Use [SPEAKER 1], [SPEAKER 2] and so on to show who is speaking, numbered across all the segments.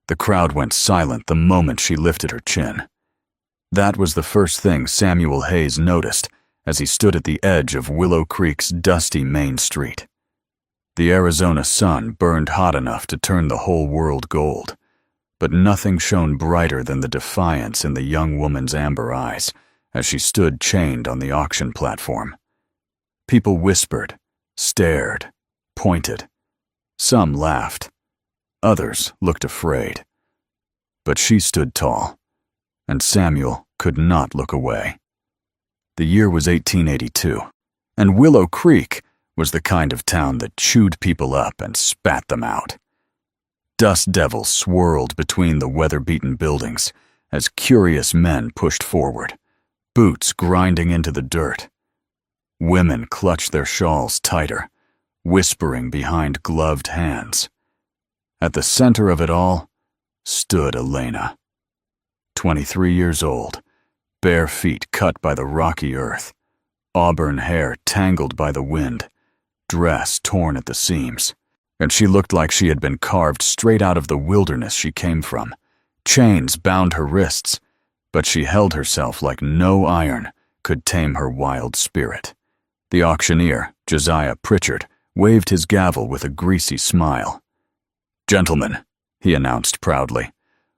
[SPEAKER 1] The crowd went silent the moment she lifted her chin. That was the first thing Samuel Hayes noticed as he stood at the edge of Willow Creek's dusty main street. The Arizona sun burned hot enough to turn the whole world gold, but nothing shone brighter than the defiance in the young woman's amber eyes as she stood chained on the auction platform. People whispered, stared, pointed. Some laughed. Others looked afraid. But she stood tall, and Samuel could not look away. The year was 1882, and Willow Creek was the kind of town that chewed people up and spat them out. Dust devils swirled between the weather-beaten buildings as curious men pushed forward, boots grinding into the dirt. Women clutched their shawls tighter, whispering behind gloved hands. At the center of it all stood Elena. 23 years old, bare feet cut by the rocky earth, auburn hair tangled by the wind, dress torn at the seams, and she looked like she had been carved straight out of the wilderness she came from. Chains bound her wrists, but she held herself like no iron could tame her wild spirit. The auctioneer, Josiah Pritchard, waved his gavel with a greasy smile. "Gentlemen," he announced proudly,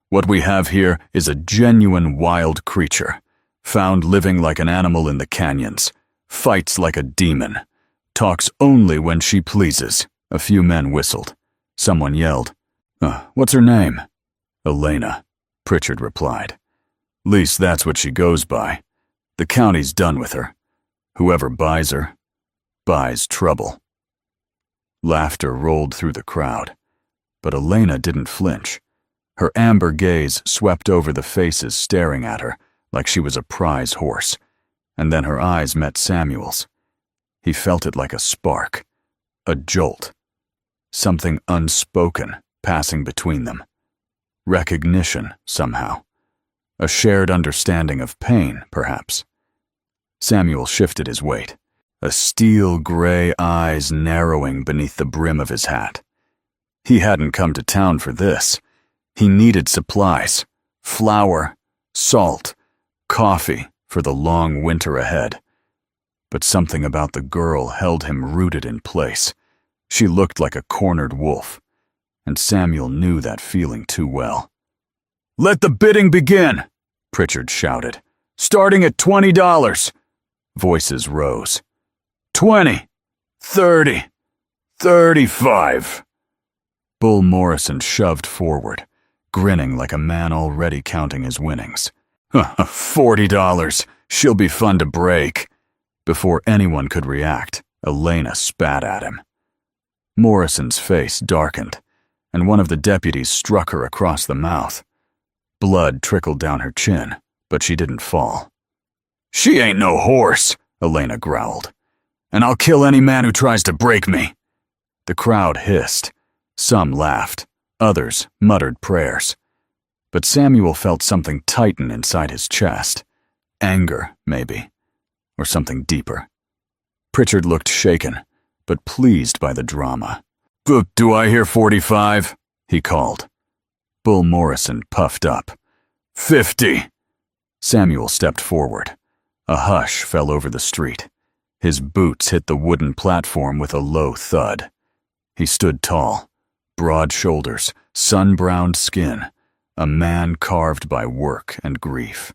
[SPEAKER 1] "what we have here is a genuine wild creature, found living like an animal in the canyons, fights like a demon, talks only when she pleases." A few men whistled. Someone yelled, "What's her name?" "Elena," Pritchard replied. "Least that's what she goes by. The county's done with her. Whoever buys her, buys trouble." Laughter rolled through the crowd, but Elena didn't flinch. Her amber gaze swept over the faces staring at her like she was a prize horse, and then her eyes met Samuel's. He felt it like a spark, a jolt, something unspoken passing between them. Recognition, somehow. A shared understanding of pain, perhaps. Samuel shifted his weight, a steel gray eyes narrowing beneath the brim of his hat. He hadn't come to town for this. He needed supplies, flour, salt, coffee for the long winter ahead. But something about the girl held him rooted in place. She looked like a cornered wolf, and Samuel knew that feeling too well. "Let the bidding begin," Pritchard shouted. "Starting at $20. Voices rose. 20, 30, 35. Bull Morrison shoved forward, grinning like a man already counting his winnings. $40. She'll be fun to break." Before anyone could react, Elena spat at him. Morrison's face darkened, and one of the deputies struck her across the mouth. Blood trickled down her chin, but she didn't fall. "She ain't no horse," Elena growled, "and I'll kill any man who tries to break me." The crowd hissed. Some laughed, others muttered prayers. But Samuel felt something tighten inside his chest. Anger, maybe, or something deeper. Pritchard looked shaken, but pleased by the drama. Do I hear 45? He called. Bull Morrison puffed up. 50. Samuel stepped forward. A hush fell over the street. His boots hit the wooden platform with a low thud. He stood tall, broad shoulders, sun-browned skin, a man carved by work and grief.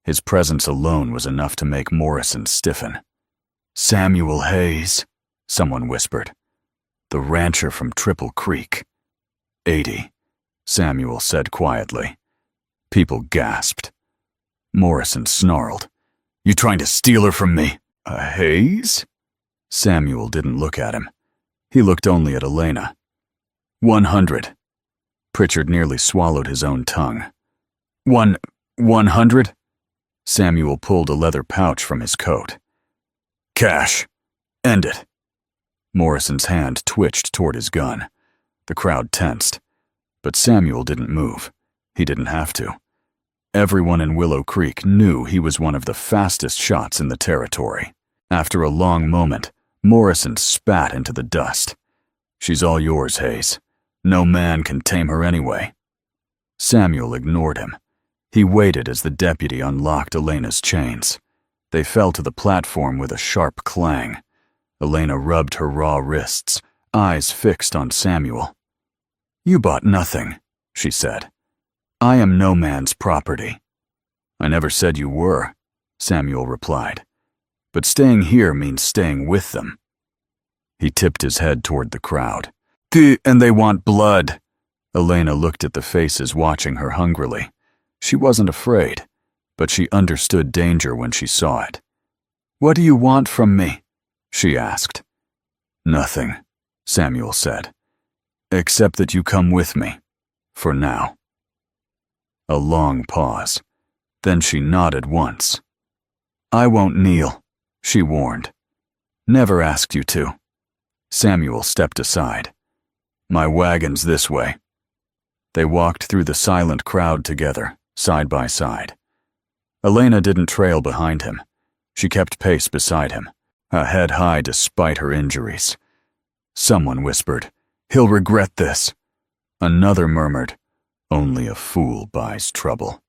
[SPEAKER 1] His presence alone was enough to make Morrison stiffen. "Samuel Hayes," someone whispered. "The rancher from Triple Creek." 80, Samuel said quietly. People gasped. Morrison snarled. "You trying to steal her from me, Hayes?" Samuel didn't look at him. He looked only at Elena. 100. Pritchard nearly swallowed his own tongue. 100? Samuel pulled a leather pouch from his coat. "Cash. End it." Morrison's hand twitched toward his gun. The crowd tensed. But Samuel didn't move. He didn't have to. Everyone in Willow Creek knew he was one of the fastest shots in the territory. After a long moment, Morrison spat into the dust. "She's all yours, Hayes. No man can tame her anyway." Samuel ignored him. He waited as the deputy unlocked Elena's chains. They fell to the platform with a sharp clang. Elena rubbed her raw wrists, eyes fixed on Samuel. "You bought nothing," she said. "I am no man's property." "I never said you were," Samuel replied. "But staying here means staying with them." He tipped his head toward the crowd. "And they want blood." Elena looked at the faces watching her hungrily. She wasn't afraid, but she understood danger when she saw it. "What do you want from me?" she asked. "Nothing," Samuel said, "except that you come with me, for now." A long pause. Then she nodded once. "I won't kneel," she warned. "Never asked you to." Samuel stepped aside. "My wagon's this way." They walked through the silent crowd together, side by side. Elena didn't trail behind him. She kept pace beside him, a head high despite her injuries. Someone whispered, "He'll regret this." Another murmured, "Only a fool buys trouble."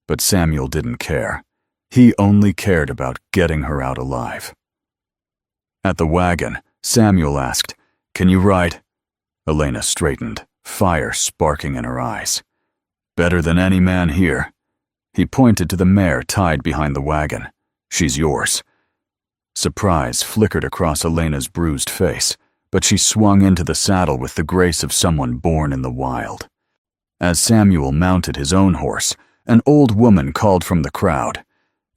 [SPEAKER 1] But Samuel didn't care. He only cared about getting her out alive. At the wagon, Samuel asked, "Can you ride?" Elena straightened, fire sparking in her eyes. "Better than any man here." He pointed to the mare tied behind the wagon. "She's yours." Surprise flickered across Elena's bruised face, but she swung into the saddle with the grace of someone born in the wild. As Samuel mounted his own horse, an old woman called from the crowd,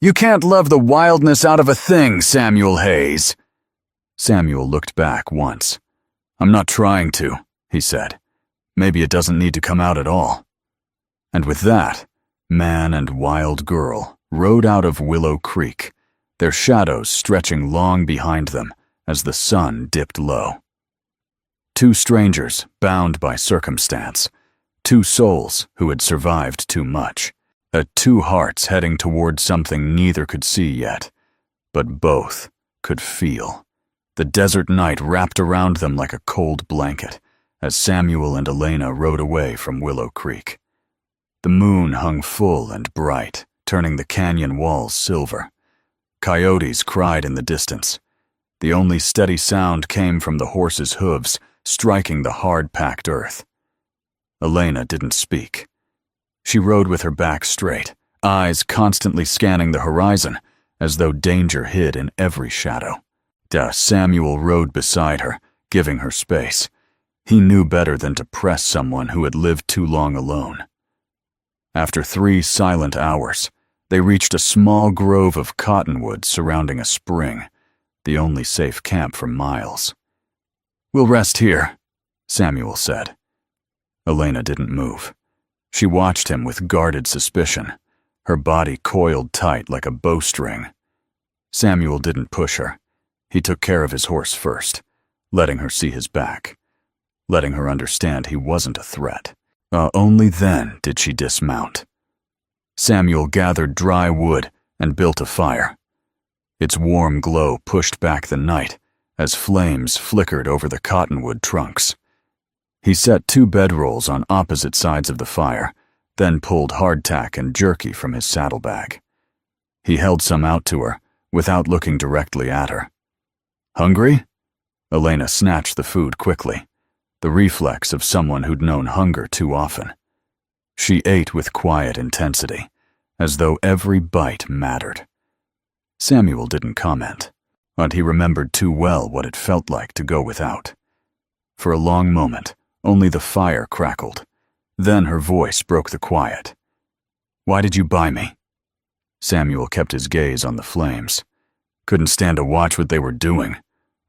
[SPEAKER 1] "You can't love the wildness out of a thing, Samuel Hayes." Samuel looked back once. "I'm not trying to," he said. "Maybe it doesn't need to come out at all." And with that, man and wild girl rode out of Willow Creek, their shadows stretching long behind them as the sun dipped low. Two strangers bound by circumstance, two souls who had survived too much, two hearts heading toward something neither could see yet, but both could feel. The desert night wrapped around them like a cold blanket as Samuel and Elena rode away from Willow Creek. The moon hung full and bright, turning the canyon walls silver. Coyotes cried in the distance. The only steady sound came from the horses' hooves striking the hard-packed earth. Elena didn't speak. She rode with her back straight, eyes constantly scanning the horizon, as though danger hid in every shadow. Samuel rode beside her, giving her space. He knew better than to press someone who had lived too long alone. After 3 silent hours, they reached a small grove of cottonwoods surrounding a spring, the only safe camp for miles. "We'll rest here," Samuel said. Elena didn't move. She watched him with guarded suspicion, her body coiled tight like a bowstring. Samuel didn't push her. He took care of his horse first, letting her see his back, letting her understand he wasn't a threat. Only then did she dismount. Samuel gathered dry wood and built a fire. Its warm glow pushed back the night as flames flickered over the cottonwood trunks. He set 2 bedrolls on opposite sides of the fire, then pulled hardtack and jerky from his saddlebag. He held some out to her, without looking directly at her. "Hungry?" Elena snatched the food quickly, the reflex of someone who'd known hunger too often. She ate with quiet intensity, as though every bite mattered. Samuel didn't comment, but he remembered too well what it felt like to go without. For a long moment, only the fire crackled. Then her voice broke the quiet. "Why did you buy me?" Samuel kept his gaze on the flames. "Couldn't stand to watch what they were doing,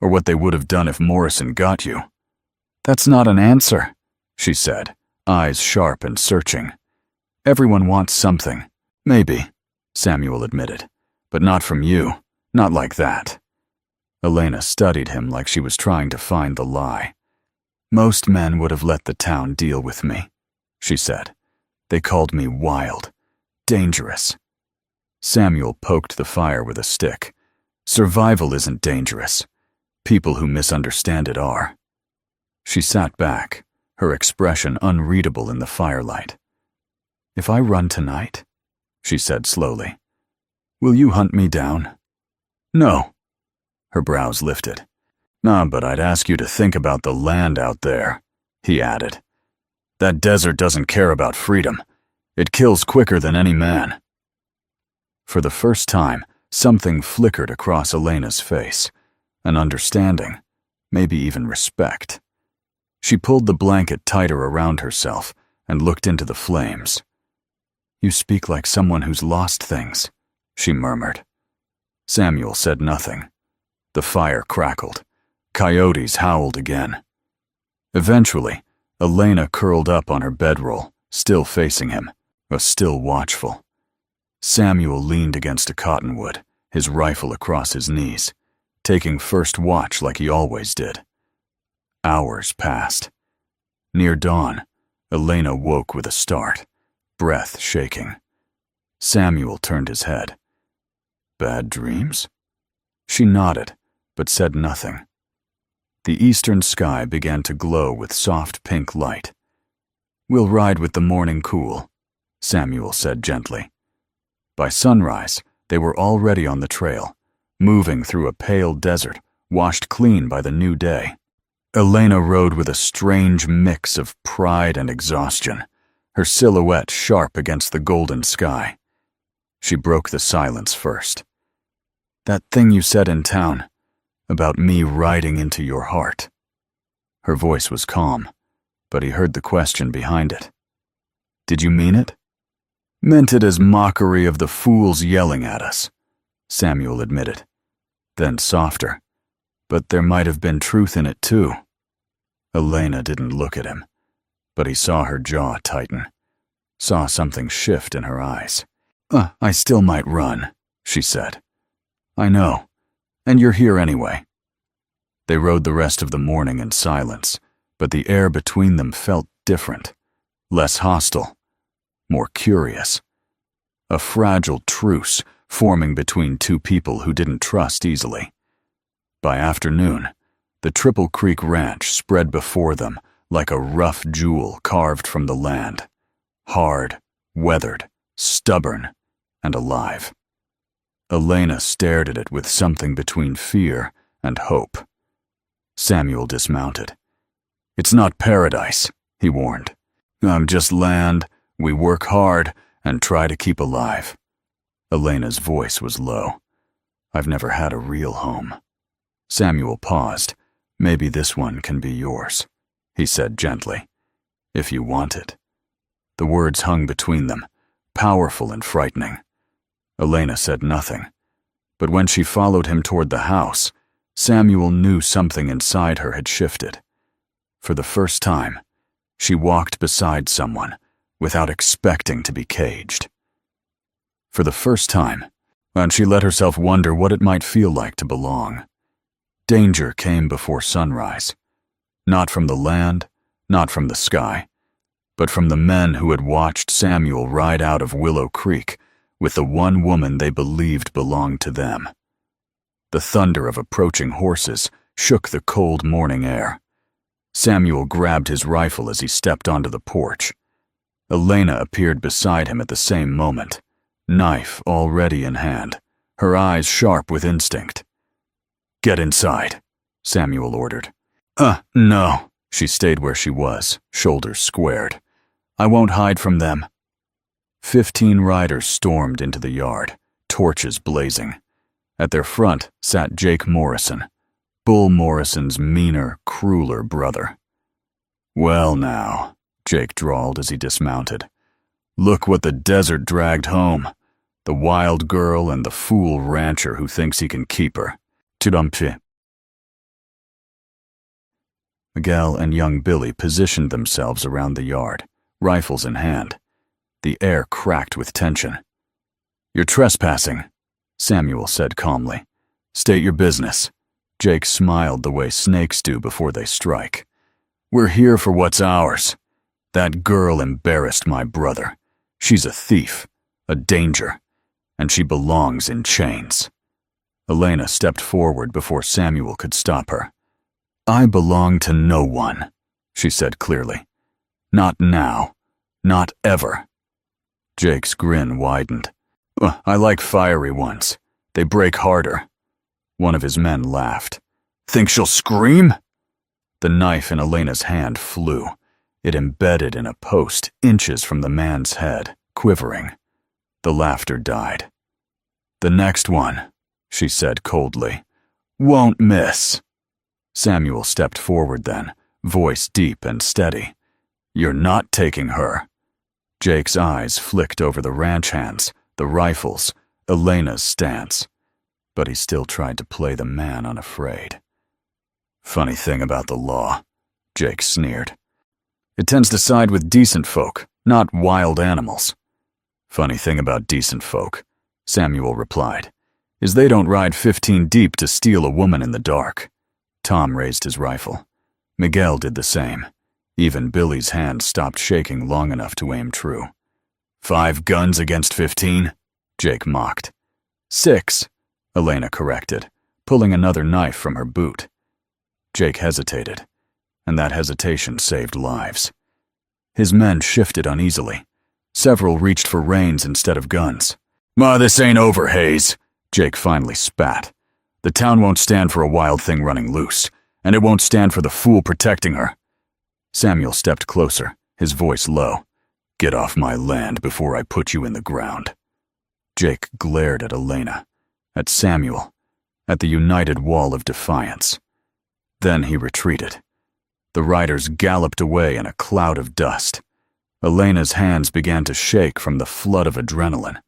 [SPEAKER 1] or what they would have done if Morrison got you." "That's not an answer," she said, eyes sharp and searching. "Everyone wants something." "Maybe," Samuel admitted, "but not from you, not like that." Elena studied him like she was trying to find the lie. "Most men would have let the town deal with me," she said. "They called me wild, dangerous." Samuel poked the fire with a stick. "Survival isn't dangerous. People who misunderstand it are." She sat back, her expression unreadable in the firelight. "If I run tonight," she said slowly, "will you hunt me down?" "No." Her brows lifted. "Ah, but I'd ask you to think about the land out there," he added. "That desert doesn't care about freedom. It kills quicker than any man." For the first time, something flickered across Elena's face. An understanding, maybe even respect. She pulled the blanket tighter around herself and looked into the flames. "You speak like someone who's lost things," she murmured. Samuel said nothing. The fire crackled. Coyotes howled again. Eventually, Elena curled up on her bedroll, still facing him, but still watchful. Samuel leaned against a cottonwood, his rifle across his knees, taking first watch like he always did. Hours passed. Near dawn, Elena woke with a start, breath shaking. Samuel turned his head. "Bad dreams?" She nodded, but said nothing. The eastern sky began to glow with soft pink light. "We'll ride with the morning cool," Samuel said gently. By sunrise, they were already on the trail, moving through a pale desert, washed clean by the new day. Elena rode with a strange mix of pride and exhaustion, her silhouette sharp against the golden sky. She broke the silence first. "That thing you said in town, about me riding into your heart." Her voice was calm, but he heard the question behind it. "Did you mean it?" "Meant it as mockery of the fools yelling at us," Samuel admitted. Then softer, "But there might have been truth in it too." Elena didn't look at him, but he saw her jaw tighten, saw something shift in her eyes. I still might run," she said. "I know, and you're here anyway." They rode the rest of the morning in silence, but the air between them felt different, less hostile, more curious. A fragile truce forming between two people who didn't trust easily. By afternoon, the Triple Creek Ranch spread before them like a rough jewel carved from the land, hard, weathered, stubborn, and alive. Elena stared at it with something between fear and hope. Samuel dismounted. "It's not paradise," he warned. "I'm just land. We work hard and try to keep alive." Elena's voice was low. "I've never had a real home." Samuel paused. "Maybe this one can be yours," he said gently. "If you want it." The words hung between them, powerful and frightening. Elena said nothing, but when she followed him toward the house, Samuel knew something inside her had shifted. For the first time, she walked beside someone without expecting to be caged. For the first time, and she let herself wonder what it might feel like to belong. Danger came before sunrise, not from the land, not from the sky, but from the men who had watched Samuel ride out of Willow Creek with the one woman they believed belonged to them. The thunder of approaching horses shook the cold morning air. Samuel grabbed his rifle as he stepped onto the porch. Elena appeared beside him at the same moment, knife already in hand, her eyes sharp with instinct. "Get inside," Samuel ordered. No." She stayed where she was, shoulders squared. "I won't hide from them." 15 riders stormed into the yard, torches blazing. At their front sat Jake Morrison, Bull Morrison's meaner, crueler brother. "Well now," Jake drawled as he dismounted. "Look what the desert dragged home. The wild girl and the fool rancher who thinks he can keep her. Tudumpi." Miguel and young Billy positioned themselves around the yard, rifles in hand. The air cracked with tension. "You're trespassing," Samuel said calmly. "State your business." Jake smiled the way snakes do before they strike. "We're here for what's ours. That girl embarrassed my brother. She's a thief, a danger, and she belongs in chains." Elena stepped forward before Samuel could stop her. "I belong to no one," she said clearly. "Not now. Not ever." Jake's grin widened. I like fiery ones. They break harder. One of his men laughed. Think she'll scream? The knife in Elena's hand flew. It embedded in a post inches from the man's head, quivering. The laughter died. The next one, she said coldly, won't miss. Samuel stepped forward then, voice deep and steady. You're not taking her. Jake's eyes flicked over the ranch hands, the rifles, Elena's stance. But he still tried to play the man unafraid. Funny thing about the law, Jake sneered. It tends to side with decent folk, not wild animals. Funny thing about decent folk, Samuel replied, is they don't ride 15 deep to steal a woman in the dark. Tom raised his rifle. Miguel did the same. Even Billy's hand stopped shaking long enough to aim true. 5 guns against 15? Jake mocked. 6, Elena corrected, pulling another knife from her boot. Jake hesitated, and that hesitation saved lives. His men shifted uneasily. Several reached for reins instead of guns. This ain't over, Hayes, Jake finally spat. The town won't stand for a wild thing running loose, and it won't stand for the fool protecting her. Samuel stepped closer, his voice low. Get off my land before I put you in the ground. Jake glared at Elena, at Samuel, at the united wall of defiance. Then he retreated. The riders galloped away in a cloud of dust. Elena's hands began to shake from the flood of adrenaline,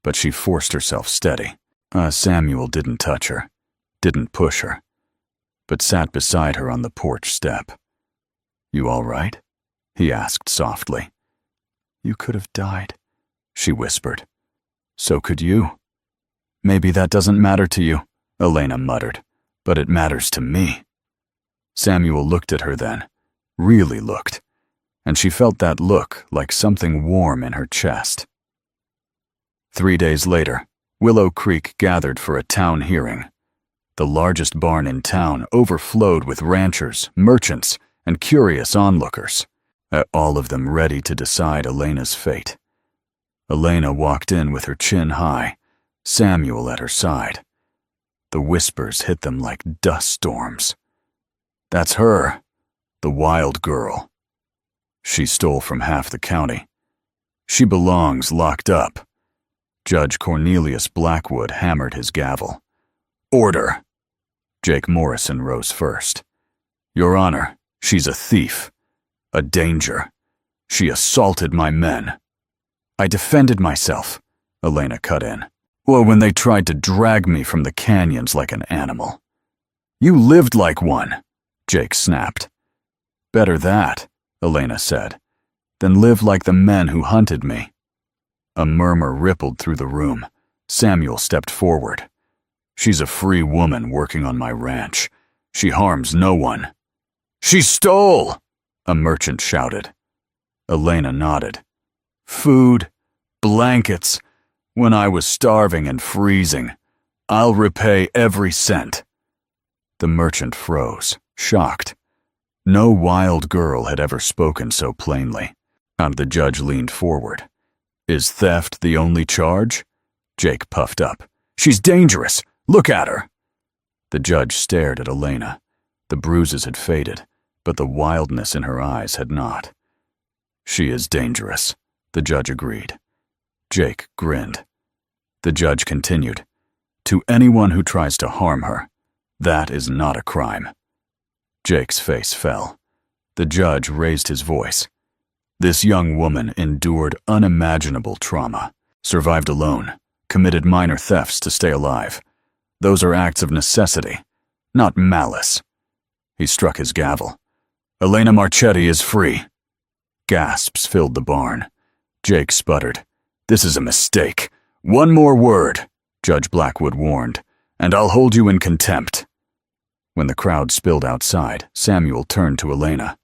[SPEAKER 1] but she forced herself steady. Samuel didn't touch her, didn't push her, but sat beside her on the porch step. You all right? He asked softly. You could have died, she whispered. So could you. Maybe that doesn't matter to you, Elena muttered, but it matters to me. Samuel looked at her then, really looked, and she felt that look like something warm in her chest. 3 days later, Willow Creek gathered for a town hearing. The largest barn in town overflowed with ranchers, merchants, and curious onlookers, all of them ready to decide Elena's fate. Elena walked in with her chin high, Samuel at her side. The whispers hit them like dust storms. That's her, the wild girl. She stole from half the county. She belongs locked up. Judge Cornelius Blackwood hammered his gavel. Order! Jake Morrison rose first. Your Honor, she's a thief. A danger. She assaulted my men. I defended myself, Elena cut in. Well, when they tried to drag me from the canyons like an animal. You lived like one, Jake snapped. Better that, Elena said, than live like the men who hunted me. A murmur rippled through the room. Samuel stepped forward. She's a free woman working on my ranch. She harms no one. She stole! A merchant shouted. Elena nodded. Food, blankets, when I was starving and freezing. I'll repay every cent. The merchant froze, shocked. No wild girl had ever spoken so plainly. And the judge leaned forward. Is theft the only charge? Jake puffed up. She's dangerous. Look at her. The judge stared at Elena. The bruises had faded, but the wildness in her eyes had not. She is dangerous, the judge agreed. Jake grinned. The judge continued. To anyone who tries to harm her, that is not a crime. Jake's face fell. The judge raised his voice. This young woman endured unimaginable trauma, survived alone, committed minor thefts to stay alive. Those are acts of necessity, not malice. He struck his gavel. Elena Marchetti is free. Gasps filled the barn. Jake sputtered. This is a mistake. One more word, Judge Blackwood warned, and I'll hold you in contempt. When the crowd spilled outside, Samuel turned to Elena.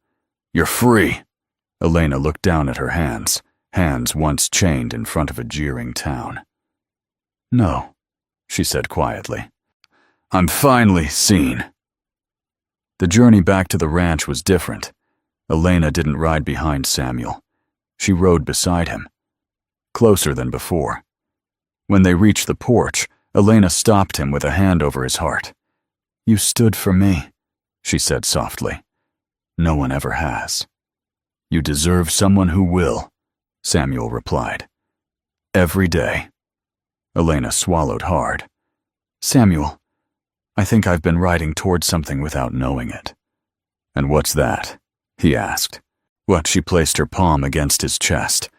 [SPEAKER 1] You're free. Elena looked down at her hands, hands once chained in front of a jeering town. No, she said quietly. I'm finally seen. The journey back to the ranch was different. Elena didn't ride behind Samuel. She rode beside him. closer than before. When they reached the porch, Elena stopped him with a hand over his heart. "You stood for me," she said softly. "No one ever has." "You deserve someone who will," Samuel replied. "Every day." Elena swallowed hard. "Samuel, I think I've been riding towards something without knowing it." "And what's that?" he asked. She placed her palm against his chest,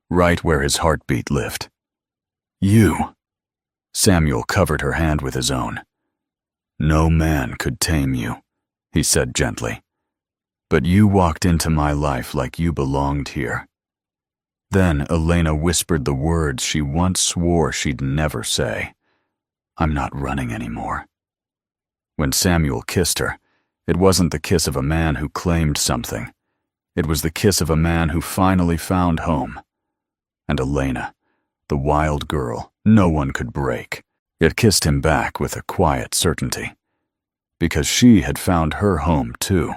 [SPEAKER 1] right where his heartbeat lived. "You." Samuel covered her hand with his own. "No man could tame you," he said gently. "But you walked into my life like you belonged here." Then Elena whispered the words she once swore she'd never say. "I'm not running anymore." When Samuel kissed her, it wasn't the kiss of a man who claimed something. It was the kiss of a man who finally found home. And Elena, the wild girl no one could break, it kissed him back with a quiet certainty. Because she had found her home too.